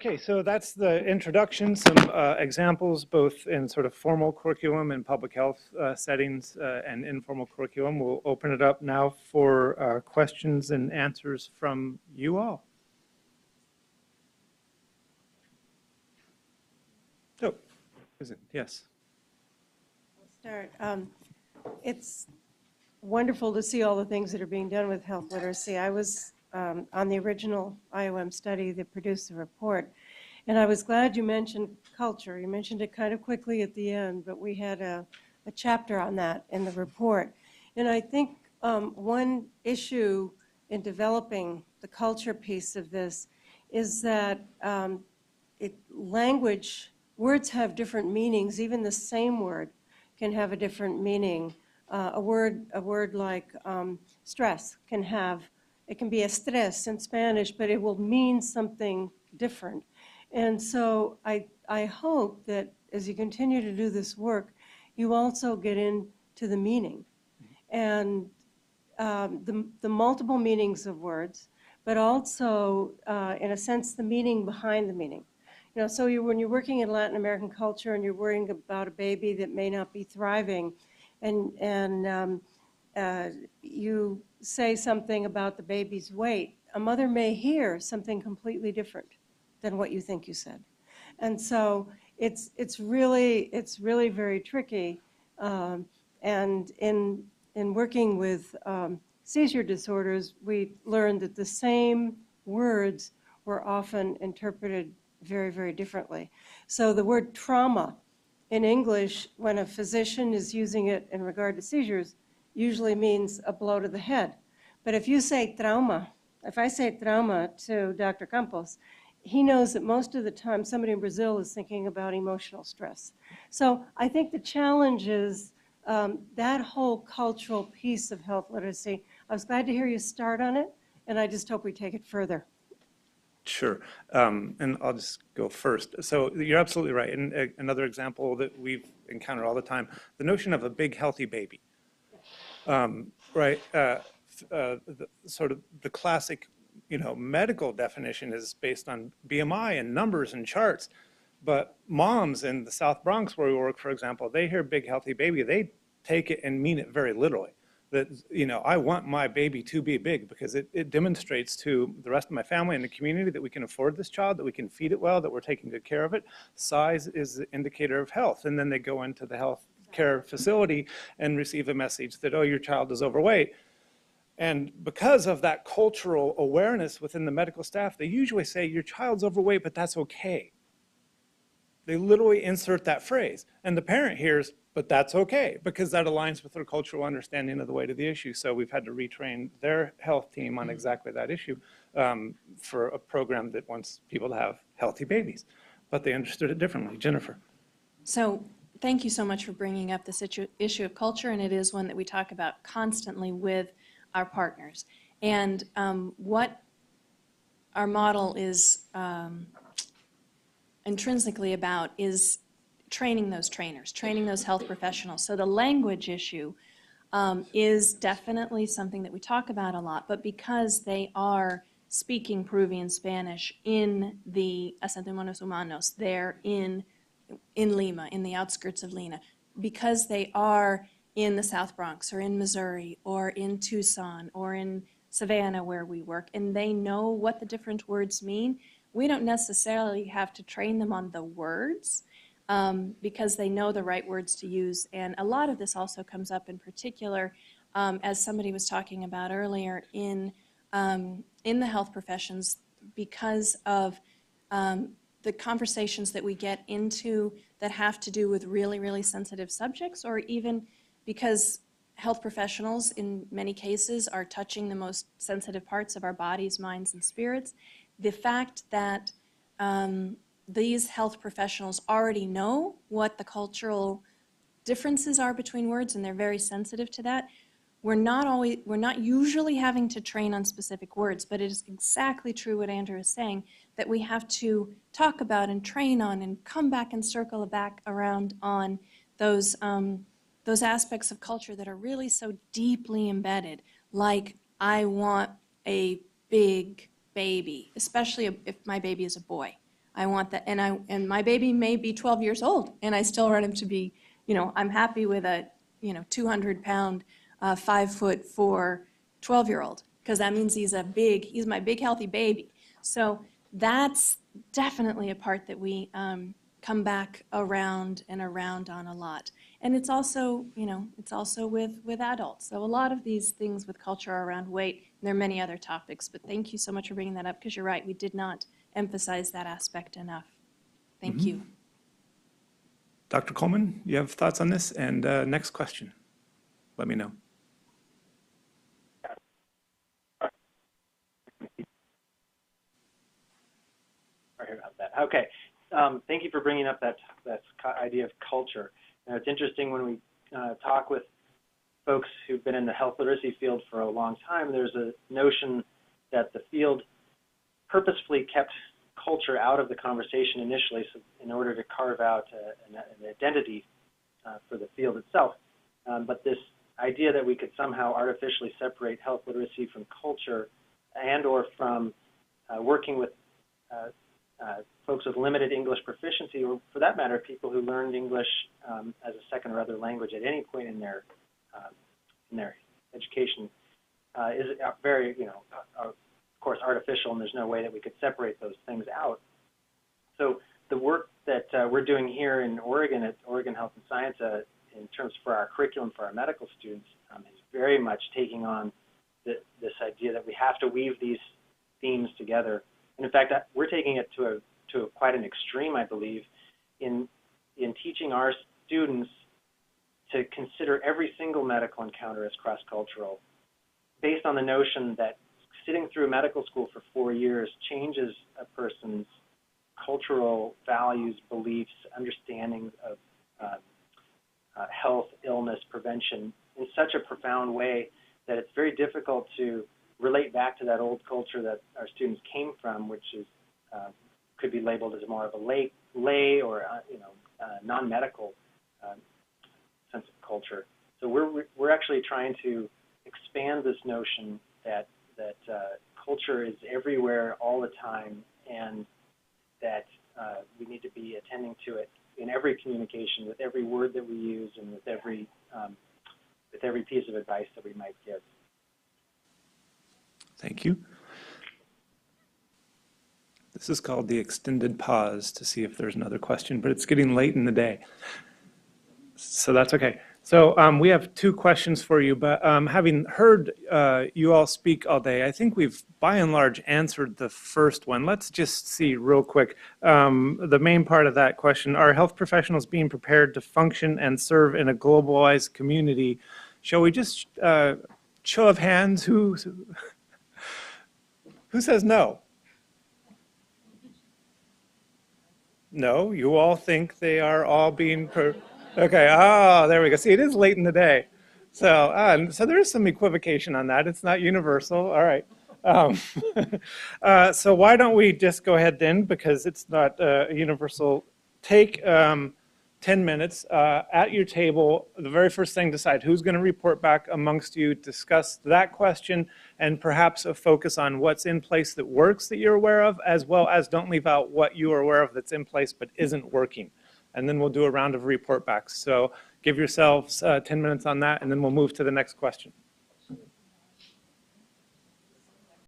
Okay, so that's the introduction, some examples both in sort of formal curriculum and public health settings and informal curriculum. We'll open it up now for questions and answers from you all. Oh, is it? Yes. I'll start. It's wonderful to see all the things that are being done with health literacy. I was on the original IOM study that produced the report. And I was glad you mentioned culture. You mentioned it kind of quickly at the end, but we had a chapter on that in the report. And I think one issue in developing the culture piece of this is that words have different meanings. Even the same word can have a different meaning. A word like stress can be estrés in Spanish, but it will mean something different. And so I hope that as you continue to do this work, you also get into the meaning and the multiple meanings of words, but also, in a sense, the meaning behind the meaning. You know, so when you're working in Latin American culture and you're worrying about a baby that may not be thriving, and you say something about the baby's weight, a mother may hear something completely different than what you think you said. And so it's really very tricky. And in working with seizure disorders, we learned that the same words were often interpreted very, very differently. So the word trauma in English, when a physician is using it in regard to seizures, usually means a blow to the head. But if you say trauma, if I say trauma to Dr. Campos, he knows that most of the time somebody in Brazil is thinking about emotional stress. So I think the challenge is that whole cultural piece of health literacy. I was glad to hear you start on it, and I just hope we take it further. Sure, and I'll just go first. So you're absolutely right. And another example that we've encountered all the time, the notion of a big, healthy baby, right? Sort of the classic medical definition is based on BMI and numbers and charts. But moms in the South Bronx where we work, for example, they hear big, healthy baby, they take it and mean it very literally. That, I want my baby to be big because it demonstrates to the rest of my family and the community that we can afford this child, that we can feed it well, that we're taking good care of it. Size is the indicator of health. And then they go into the health care facility and receive a message that, oh, your child is overweight. And because of that cultural awareness within the medical staff, they usually say, your child's overweight, but that's okay. They literally insert that phrase. And the parent hears, but that's okay, because that aligns with their cultural understanding of the weight of the issue. So we've had to retrain their health team on exactly that issue for a program that wants people to have healthy babies. But they understood it differently. Jennifer. So thank you so much for bringing up this issue of culture, and it is one that we talk about constantly with our partners. And what our model is intrinsically about is training those trainers, training those health professionals. So the language issue is definitely something that we talk about a lot, but because they are speaking Peruvian Spanish in the Asentamientos Humanos, they're in Lima, in the outskirts of Lima, because they are in the South Bronx or in Missouri or in Tucson or in Savannah where we work, and they know what the different words mean, we don't necessarily have to train them on the words because they know the right words to use. And a lot of this also comes up in particular, as somebody was talking about earlier, in the health professions because of the conversations that we get into that have to do with really, really sensitive subjects, or even because health professionals in many cases are touching the most sensitive parts of our bodies, minds, and spirits. The fact that these health professionals already know what the cultural differences are between words, and they're very sensitive to that. We're not usually having to train on specific words, but it is exactly true what Andrew is saying, that we have to talk about and train on and come back and circle back around on those aspects of culture that are really so deeply embedded, like I want a big baby, especially if my baby is a boy. I want that, and my baby may be 12 years old, and I still want him to be, I'm happy with a, 200-pound, 5'4" 12-year-old, because that means he's my big healthy baby. So that's definitely a part that we come back around and around on a lot. And it's also, with adults. So a lot of these things with culture are around weight, and there are many other topics, but thank you so much for bringing that up, because you're right, we did not emphasize that aspect enough. Thank you. Dr. Coleman, you have thoughts on this? And next question, let me know. Sorry about that. Okay. Thank you for bringing up that idea of culture. Now, it's interesting when we talk with folks who've been in the health literacy field for a long time, there's a notion that the field purposefully kept culture out of the conversation initially, so in order to carve out an identity for the field itself. But this idea that we could somehow artificially separate health literacy from culture and or from working with folks with limited English proficiency, or for that matter, people who learned English as a second or other language at any point in their education, is very, of course, artificial, and there's no way that we could separate those things out. So the work that we're doing here in Oregon at Oregon Health and Science in terms for our curriculum for our medical students is very much taking on this idea that we have to weave these themes together. And in fact, we're taking it to quite an extreme, I believe, in teaching our students to consider every single medical encounter as cross-cultural, based on the notion that sitting through medical school for 4 years changes a person's cultural values, beliefs, understandings of health, illness, prevention in such a profound way that it's very difficult to relate back to that old culture that our students came from, which is could be labeled as more of a lay or non-medical sense of culture. So we're actually trying to expand this notion that culture is everywhere all the time, and that we need to be attending to it in every communication, with every word that we use, and with every piece of advice that we might give. Thank you. This is called the extended pause to see if there's another question, but it's getting late in the day, so that's okay. So we have 2 questions for you, but having heard you all speak all day, I think we've by and large answered the first one. Let's just see real quick the main part of that question. Are health professionals being prepared to function and serve in a globalized community? Shall we just show of hands, who says no? No, you all think they are all being okay, there we go. See, it is late in the day. So, so there is some equivocation on that. It's not universal. All right. So why don't we just go ahead then, because it's not a universal. Take 10 minutes at your table. The very first thing, decide who's going to report back amongst you, discuss that question, and perhaps a focus on what's in place that works that you're aware of, as well as don't leave out what you are aware of that's in place but isn't working. And then we'll do a round of report backs. So give yourselves 10 minutes on that, and then we'll move to the next question.